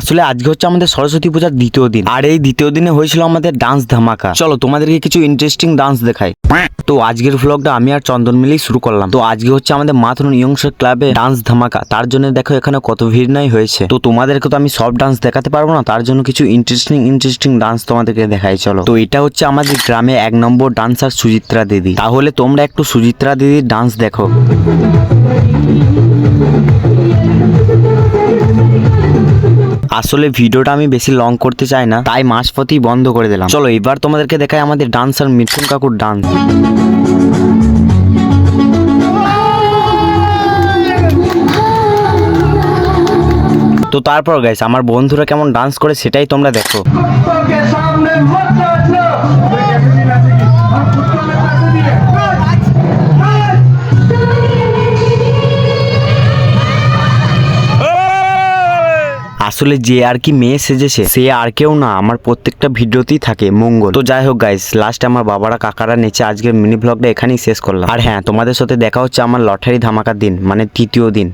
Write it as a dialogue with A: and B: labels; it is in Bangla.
A: আসলে আজকে হচ্ছে আমাদের সরস্বতী পূজার দ্বিতীয় দিন, আর এই দ্বিতীয় দিনে হয়েছিল আমাদের ডান্স ধামাকা। চলো তোমাদেরকে কিছু ইন্টারেস্টিং ডান্স দেখাই। তো আজকের ভ্লগটা আমি আর চন্দন মিলেই শুরু করলাম। তো আজকে হচ্ছে আমাদের মাথুন ইয়ংস্টার ক্লাবে ডান্স ধামাকা, তার জন্য দেখো এখানে কত ভিড় নাই হয়েছে। তো তোমাদেরকে তো আমি সব ডান্স দেখাতে পারবো না, তার জন্য কিছু ইন্টারেস্টিং ডান্স তোমাদেরকে দেখাই। চলো, তো এটা হচ্ছে আমাদের গ্রামে 1 নম্বর ডান্সার সুচিত্রা দিদি। তাহলে তোমরা একটু সুচিত্রা দিদির ডান্স দেখো। আসলে ভিডিওটা আমি বেশি লং করতে চাই না, তাই মাঝপথেই বন্ধ করে দিলাম। চলো এবার তোমাদেরকে দেখাই আমাদের ডান্সার মিঠুন কাকুর ডান্স। তো তারপর গাইস আমার বন্ধুরা কেমন ডান্স করে সেটাই তোমরা দেখো। আসলে যে আর কি মেয়ে সেজেছে সে আর কেউ না, আমার প্রত্যেকটা ভিডিওতেই থাকে মঙ্গল। তো যাই হোক গাইস, লাস্টে আমার বাবারা কাকারা নেচে আজকের মিনি ব্লগটা এখানেই শেষ করলাম। আর হ্যাঁ, তোমাদের সাথে দেখা হচ্ছে আমার লটারি ধামাকার দিন, মানে তৃতীয় দিন।